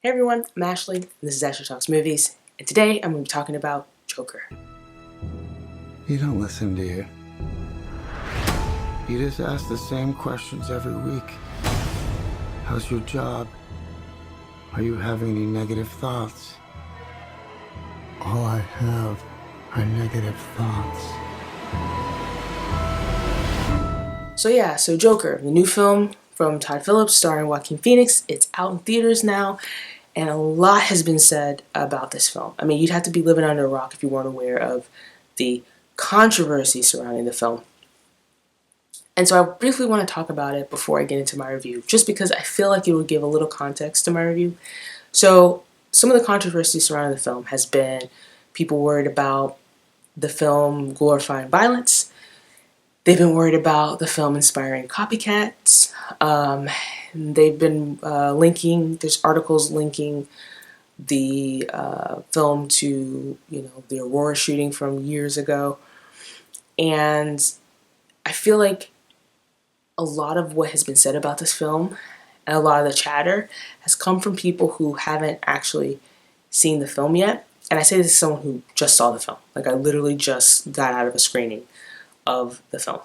Hey everyone, I'm Ashley, and this is Ashley Talks Movies, and today I'm going to be talking about Joker. You don't listen, do you? You just ask the same questions every week. How's your job? Are you having any negative thoughts? All I have are negative thoughts. So Joker, the new film from Todd Phillips starring Joaquin Phoenix, it's out in theaters now, and a lot has been said about this film. I mean, you'd have to be living under a rock if you weren't aware of the controversy surrounding the film. And so I briefly want to talk about it before I get into my review, just because I feel like it will give a little context to my review. So some of the controversy surrounding the film has been people worried about the film glorifying violence. They've been worried about the film inspiring copycats. They've been there's articles linking the film to, the Aurora shooting from years ago. And I feel like a lot of what has been said about this film and a lot of the chatter has come from people who haven't actually seen the film yet. And I say this as someone who just saw the film. Like, I literally just got out of a screening of the film.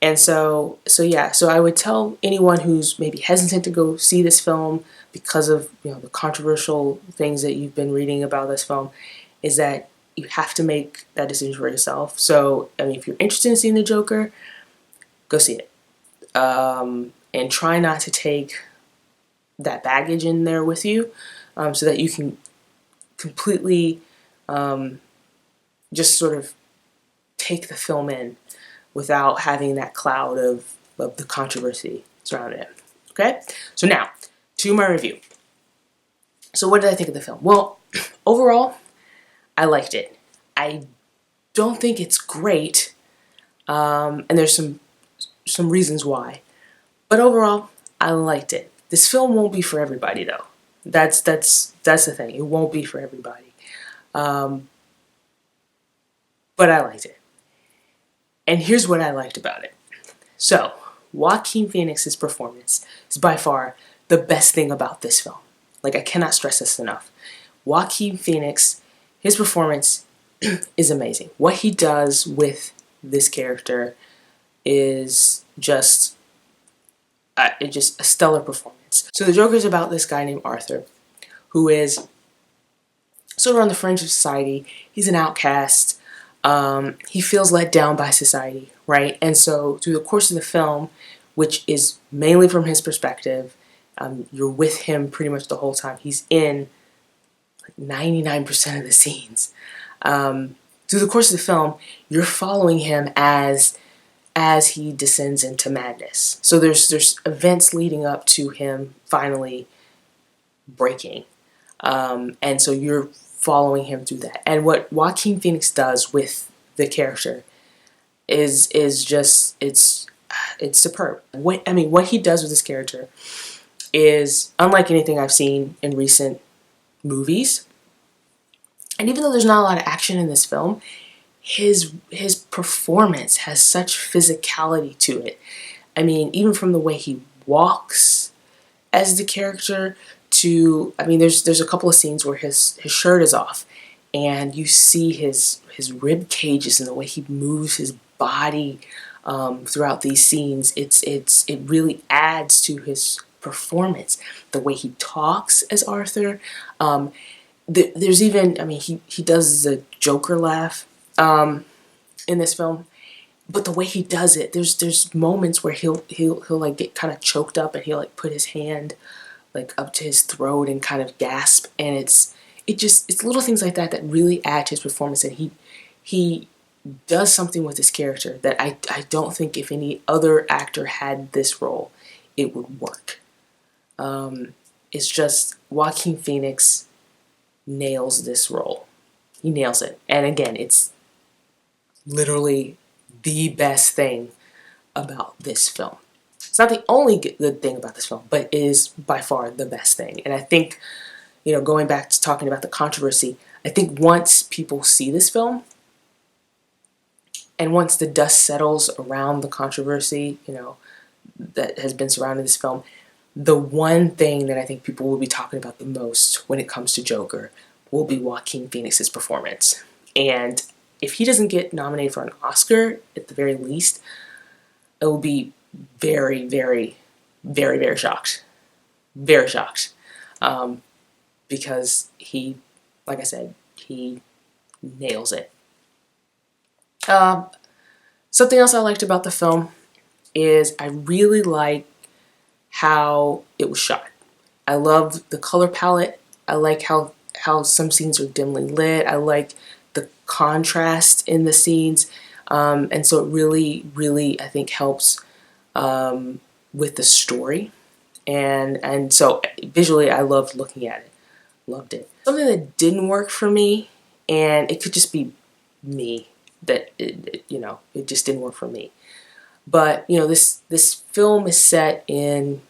And so I would tell anyone who's maybe hesitant to go see this film because of, the controversial things that you've been reading about this film, is that you have to make that decision for yourself. So, I mean, if you're interested in seeing the Joker, go see it. And try not to take that baggage in there with you, so that you can completely just sort of take the film in without having that cloud of the controversy surrounding it. Okay? So now, to my review. So what did I think of the film? Well, overall, I liked it. I don't think it's great, and there's some reasons why. But overall, I liked it. This film won't be for everybody, though. That's the thing. It won't be for everybody. But I liked it. And here's what I liked about it. So, Joaquin Phoenix's performance is by far the best thing about this film. Like, I cannot stress this enough. Joaquin Phoenix, his performance is amazing. What he does with this character is just a stellar performance. So the Joker is about this guy named Arthur, who is sort of on the fringe of society. He's an outcast. He feels let down by society, right? And so through the course of the film, which is mainly from his perspective, you're with him pretty much the whole time. He's in like 99% of the scenes. Through the course of the film, you're following him as he descends into madness. So there's events leading up to him finally breaking. And so you're following him through that. And what Joaquin Phoenix does with the character is just it's superb. What he does with this character is unlike anything I've seen in recent movies. And even though there's not a lot of action in this film, his performance has such physicality to it. I mean, even from the way he walks as the character to, there's a couple of scenes where his shirt is off and you see his rib cages and the way he moves his body throughout these scenes. It really adds to his performance. The way he talks as Arthur. There's even, he does the Joker laugh in this film, but the way he does it, there's moments where he'll like get kind of choked up and he'll like put his hand like up to his throat and kind of gasp, and it's little things like that that really add to his performance, and he does something with his character that I don't think if any other actor had this role it would work. It's just Joaquin Phoenix nails this role. He nails it, and again, it's literally the best thing about this film. It's not the only good thing about this film, but it is by far the best thing. And I think, going back to talking about the controversy, I think once people see this film, and once the dust settles around the controversy, that has been surrounding this film, the one thing that I think people will be talking about the most when it comes to Joker will be Joaquin Phoenix's performance. And if he doesn't get nominated for an Oscar, at the very least, it will be very, very, very, very shocked. Very shocked. Because he, like I said, he nails it. Something else I liked about the film is I really like how it was shot. I love the color palette. I like how some scenes are dimly lit. I like the contrast in the scenes. And so it really, really, I think, helps with the story. And so visually, I loved looking at it. Loved it. Something that didn't work for me, and it could just be me, that it just didn't work for me. But this film is set in,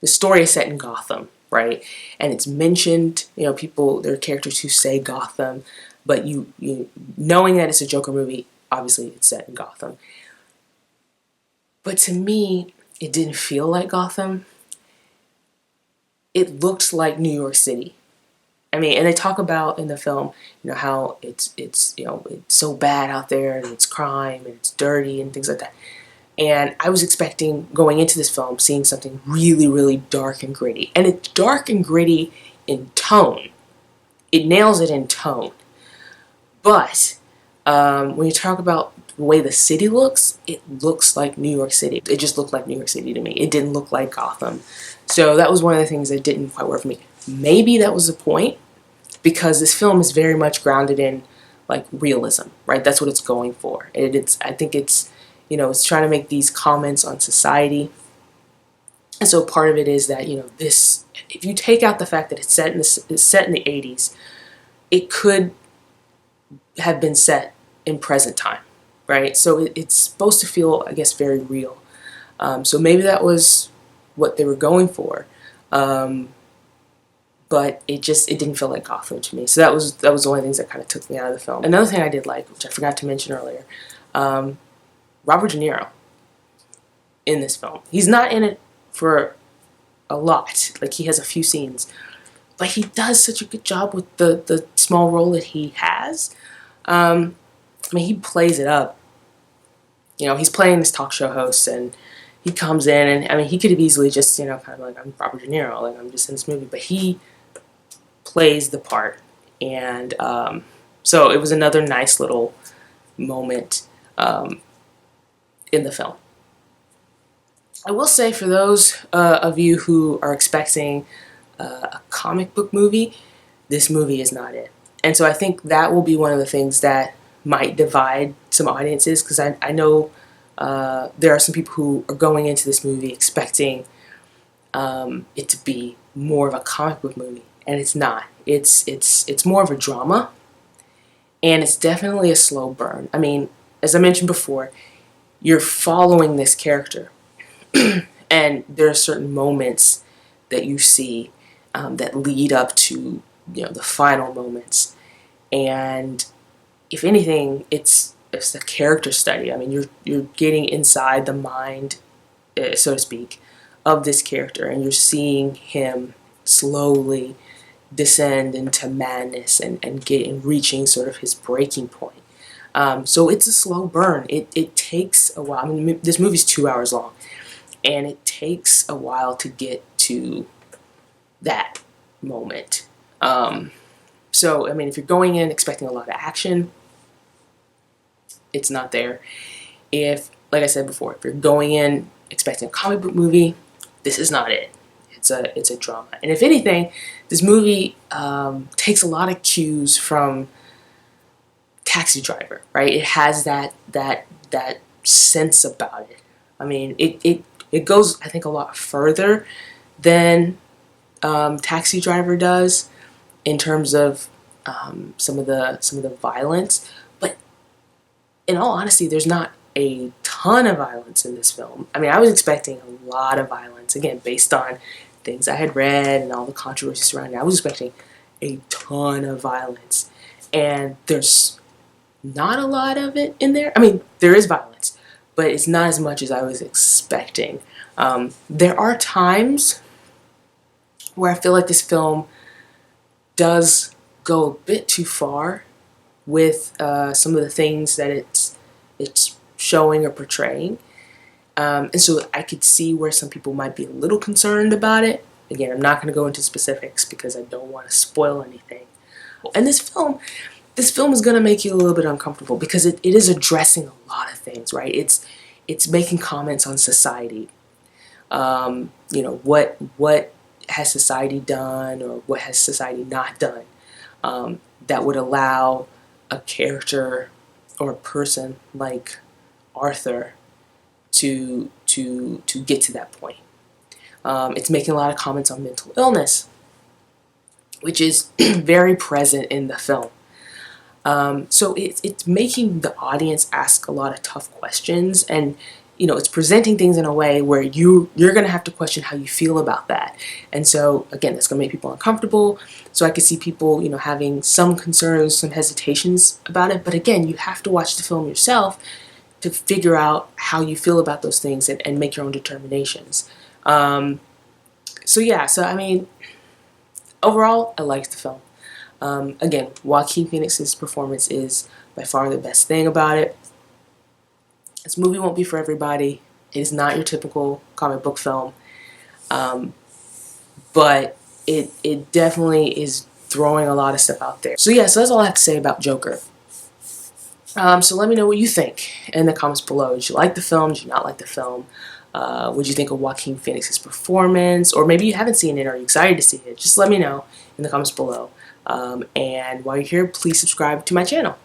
the story is set in Gotham, right? And it's mentioned, there are characters who say Gotham, but you knowing that it's a Joker movie, obviously it's set in Gotham. But to me, it didn't feel like Gotham. It looked like New York City. I mean, and they talk about in the film, how it's so bad out there, and it's crime, and it's dirty, and things like that. And I was expecting, going into this film, seeing something really, really dark and gritty. And it's dark and gritty in tone. It nails it in tone. But when you talk about the way the city looks, it looks like New York City. It just looked like New York City to me. It didn't look like Gotham. So that was one of the things that didn't quite work for me. Maybe that was the point, because this film is very much grounded in like realism, right? That's what it's going for. I think it's trying to make these comments on society. And so part of it is that, if you take out the fact that it's set in the 80s, it could have been set in present time, right? So it's supposed to feel, I guess, very real. So maybe that was what they were going for. But it didn't feel like Gotham to me. So that was one of the things that kind of took me out of the film. Another thing I did like, which I forgot to mention earlier, Robert Deniro in this film. He's not in it for a lot. Like, he has a few scenes, but he does such a good job with the small role that he has. I mean, he plays it up. He's playing this talk show host, and he comes in, and I mean, he could have easily just, kind of like, I'm Robert De Niro, like, I'm just in this movie, but he plays the part. And so it was another nice little moment in the film. I will say, for those of you who are expecting a comic book movie, this movie is not it. And so I think that will be one of the things that might divide some audiences, because I know there are some people who are going into this movie expecting it to be more of a comic book movie, and it's not. It's more of a drama, and it's definitely a slow burn. I mean, as I mentioned before, you're following this character, and there are certain moments that you see that lead up to the final moments, and if anything, it's a character study. I mean, you're getting inside the mind, so to speak, of this character, and you're seeing him slowly descend into madness and reaching sort of his breaking point. So it's a slow burn. It takes a while. I mean, this movie's 2 hours long, and it takes a while to get to that moment. So, I mean, if you're going in expecting a lot of action, it's not there. If, like I said before, if you're going in expecting a comic book movie, this is not it. It's a drama. And if anything, this movie takes a lot of cues from Taxi Driver, right? It has that sense about it. I mean, it goes, I think, a lot further than Taxi Driver does in terms of some of the violence. But in all honesty, there's not a ton of violence in this film. I mean, I was expecting a lot of violence, again, based on things I had read and all the controversy surrounding it. I was expecting a ton of violence, and there's not a lot of it in there. I mean, there is violence, but it's not as much as I was expecting. There are times where I feel like this film does go a bit too far with some of the things that it's showing or portraying. And so I could see where some people might be a little concerned about it. Again, I'm not going to go into specifics because I don't want to spoil anything. And this film is going to make you a little bit uncomfortable because it is addressing a lot of things, right? It's making comments on society. You know, what has society done or what has society not done that would allow a character or a person like Arthur to get to that point. It's making a lot of comments on mental illness, which is very present in the film. So it's making the audience ask a lot of tough questions, and you know, it's presenting things in a way where you're going to have to question how you feel about that. And so again, that's going to make people uncomfortable. So I could see people, you know, having some concerns, some hesitations about it. But again, you have to watch the film yourself to figure out how you feel about those things and make your own determinations. So yeah, so I mean, overall, I liked the film. Again, Joaquin Phoenix's performance is by far the best thing about it. This movie won't be for everybody. It is not your typical comic book film. But it definitely is throwing a lot of stuff out there. So yeah, so that's all I have to say about Joker. So let me know what you think in the comments below. Did you like the film? Did you not like the film? What did you think of Joaquin Phoenix's performance? Or maybe you haven't seen it or you're excited to see it. Just let me know in the comments below. And while you're here, please subscribe to my channel.